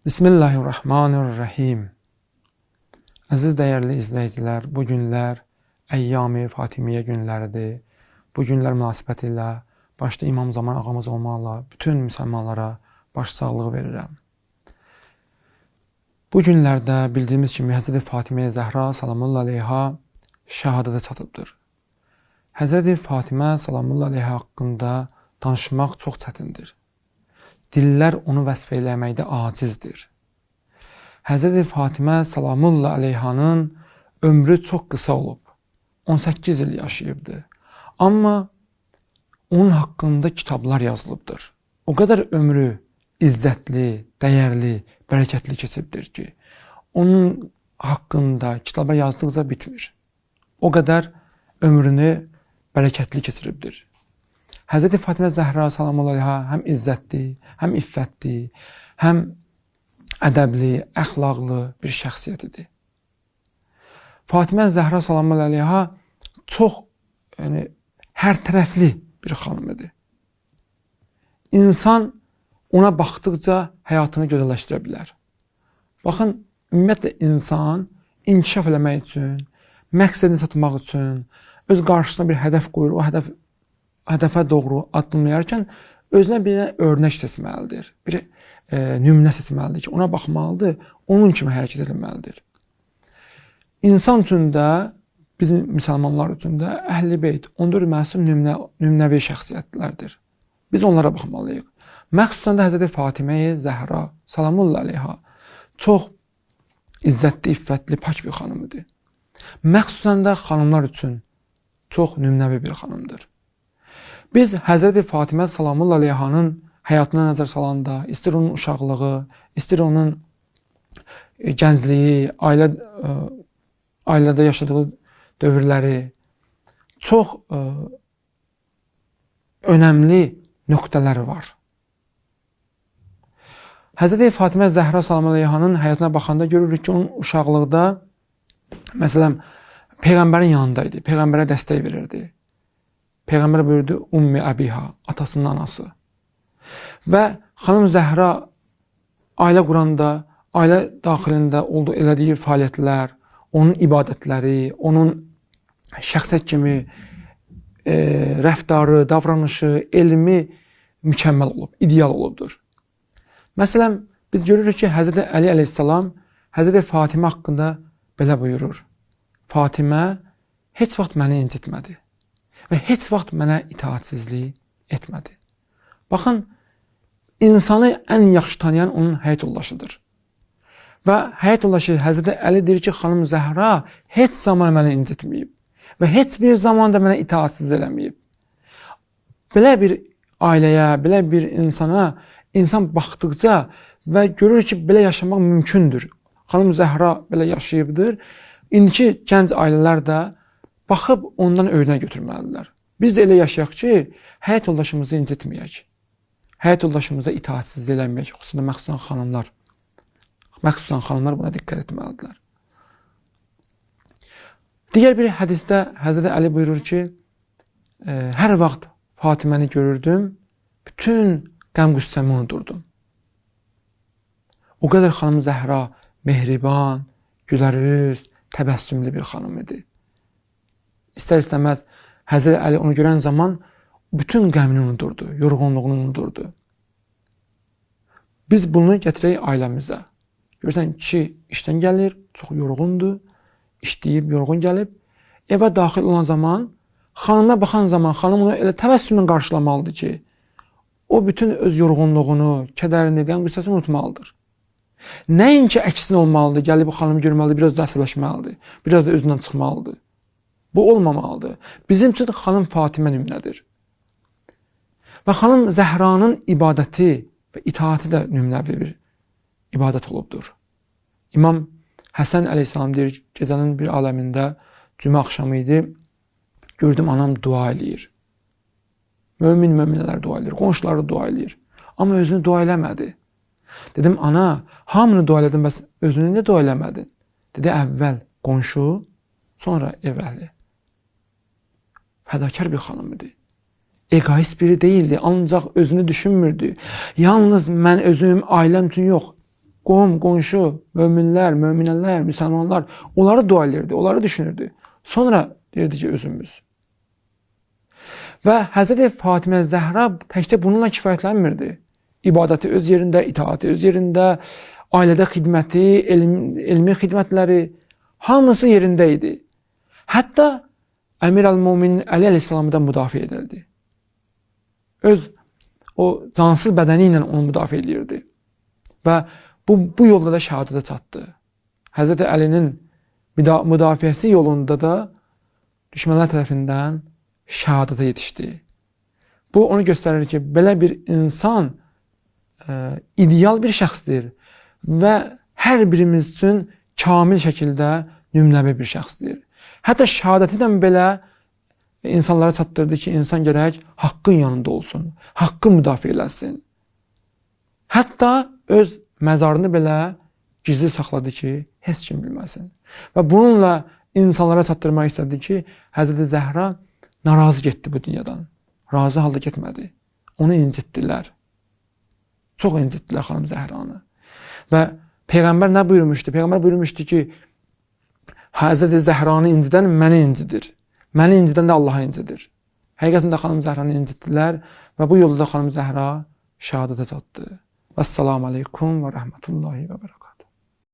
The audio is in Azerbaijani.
Bismillahirrahmanirrahim. Əziz dəyərli izləyicilər, bu günlər Əyyam-ı Fatimiyyə günləridir. Bu günlər münasibəti ilə başda İmam Zaman ağamız olmaqla bütün müsəlmanlara başsağlığı verirəm. Bu günlərdə bildiyimiz kimi Həzrəti Fatimiyyə Zəhra salamullah əleyha şəhadətə çatıbdır. Həzrəti Fatimə salamullah əleyha haqqında danışmaq çox çətindir. Dillər onu vəsf eləməkdə acizdir. Həzrəti Fatimə salamullah əleyhanın ömrü çox qısa olub. 18 il yaşayıbdır. Amma onun haqqında kitablar yazılıbdır. O qədər ömrü izzətli, dəyərli, bərəkətli keçibdir ki, onun haqqında kitablar yazdıqca bitmir. O qədər ömrünü bərəkətli keçiribdir. Həzrəti Fatimə Zəhra salamullah əleyha həm izzətli, həm iffətli, həm ədəbli, əxlaqlı bir şəxsiyyətidir. Fatimə Zəhra salamullah əleyha çox hər tərəfli bir xanım idi. İnsan ona baxdıqca həyatını gözəlləşdirə bilər. Baxın, ümumiyyətlə insan inkişaf eləmək üçün, məqsədini çatmaq üçün, öz qarşısına bir hədəf qoyur, o hədəfə doğru addımlayarkən özünə bir örnək seçməlidir, bir nümunə seçməlidir ki, ona baxmalıdır, onun kimi hərəkət etməlidir. İnsan üçün də, bizim müsəlmanlar üçün də Əhl-i Beyt, 14 məsum nümunəvi şəxsiyyətlərdir. Biz onlara baxmalıyıq. Məxsusən də Həzrəti Fatimə Zəhra salamullah əleyha çox izzətli, iffətli, pak bir xanım idi. Məxsusən də xanımlar üçün çox nümunəvi bir xanımdır. Biz Həzrəti Fatimə salamullah əleyhanın həyatına nəzər salanda, istir onun uşaqlığı, istir onun gəncliyi, ailədə yaşadığı dövrləri çox önəmli nöqtələri var. Həzrəti Fatimə Zəhra salamullah əleyhanın həyatına baxanda görürük ki, onun uşaqlıqda, məsələn, Peyğəmbərin yanındaydı, Peyğəmbərə dəstək verirdi. Peyğəmbər buyurdu, Ummi Əbiha, atasının anası. Və xanım Zəhra ailə quranda, ailə daxilində elədiyi fəaliyyətlər, onun ibadətləri, onun şəxsiyyət kimi rəftarı, davranışı, elmi mükəmməl olub, ideal olubdur. Məsələn, biz görürük ki, Həzrəti Əli əleyhissalam Həzrəti Fatimə haqqında belə buyurur. Fatimə heç vaxt məni incitmədi və heç vaxt mənə itaatsizlik etmədi. Baxın, insanı ən yaxşı tanıyan onun həyat yoldaşıdır. Və həyat yoldaşı Həzrəti Əli deyir ki, xanım Zəhra heç zaman mənə incitməyib və heç bir zaman da mənə itaatsiz eləməyib. Belə bir ailəyə, belə bir insana insan baxdıqca və görür ki, belə yaşamaq mümkündür. Xanım Zəhra belə yaşayıbdır. İndiki gənc ailələr də baxıb ondan öyrənə götürməlidirlər. Biz də elə yaşayaq ki, həyat yoldaşımızı incitməyək. Həyat yoldaşımıza itaatsizlik eləməyək. Xüsusən məxsusən xanımlar. Məxsusən xanımlar buna diqqət etməlidirlər. Digər bir hədisdə Həzrəti Əli buyurur ki, hər vaxt Fatiməni görürdüm, bütün qəm-qüssəmi unudurdum. O qədər xanım Zəhra mehriban, gülərüz, təbəssümlü bir xanım idi. İstər-istəməz Həzrəti Əli onu görən zaman bütün qəmini unudurdu, yorğunluğunu unudurdu. Biz bunu gətirək ailəmizə. Görürsən, kişi işdən gəlir, çox yorğundur, işləyib, yorğun gəlib. Evə daxil olan zaman, xanımına baxan zaman xanım onu elə təbəssümlə qarşılamalıdır ki, o bütün öz yorğunluğunu, kədərini, qəm-qüssəsini unutmalıdır. Nəinki əksin olmalıdır, gəlib xanımı görməlidir, biraz da əsəbləşməlidir, biraz da özündən çıxmalıdır. Bu olmamalıdır. Bizim üçün xanım Fatimə nümunədir. Və xanım Zəhranın ibadəti və itaati də nümunəvi bir ibadət olubdur. İmam Həsən əleyhissalam deyir, gecənin bir aləmində cümə axşamı idi, gördüm anam dua eləyir. Möminlər dua eləyir, qonşuları dua eləyir. Amma özünü dua eləmədi. Dedim, ana, hamını dua elədin, bəs özünü nə dua eləmədin? Dedi, əvvəl qonşu, sonra ev əhli. Fədakar bir xanım idi. Egoist biri deyildi, ancaq özünü düşünmürdü. Yalnız mən özüm, ailəm üçün yox, qohum, qonşu, möminlər, möminələr, müsəlmanlar onları dua edirdi, onları düşünürdü. Sonra deyirdi ki, özümüz. Və Həzrəti Fatimə Zəhra təkcə bununla kifayətlənmirdi. İbadəti öz yerində, itaati öz yerində, ailədə xidməti, elmi xidmətləri hamısı yerində idi. Hətta Əmir əl-Müminin Əli əleyhissalamı da müdafiə edildi. Öz o cansız bədəni ilə onu müdafiə edirdi. Və bu yolda da şəhadətə çatdı. Həzrəti Əlinin müdafiəsi yolunda da düşmənlər tərəfindən şəhadətə yetişdi. Bu onu göstərir ki, belə bir insan ideal bir şəxsdir və hər birimiz üçün kamil şəkildə nümunəvi bir şəxsdir. Hətta şəhadətindən belə insanlara çatdırdı ki, insan gərək haqqın yanında olsun, haqqı müdafiə eləsin. Hətta öz məzarını belə gizli saxladı ki, heç kim bilməsin. Və bununla insanlara çatdırmaq istədi ki, Həzrəti Zəhra narazı getdi bu dünyadan. Razı halda getmədi. Onu incitdilər. Çox incitdilər xanım Zəhranı. Və Peyğəmbər nə buyurmuşdu? Peyğəmbər buyurmuşdu ki, Həzrəti Zəhranı incidən məni incidir. Məni incidən də Allah'a incidir. Həqiqətən də xanım Zəhranı incitdilər və bu yolda da xanım Zəhra şəhadətə çatdı. Vəssalamu aleykum və rəhmətullahi və bərəkatuhu.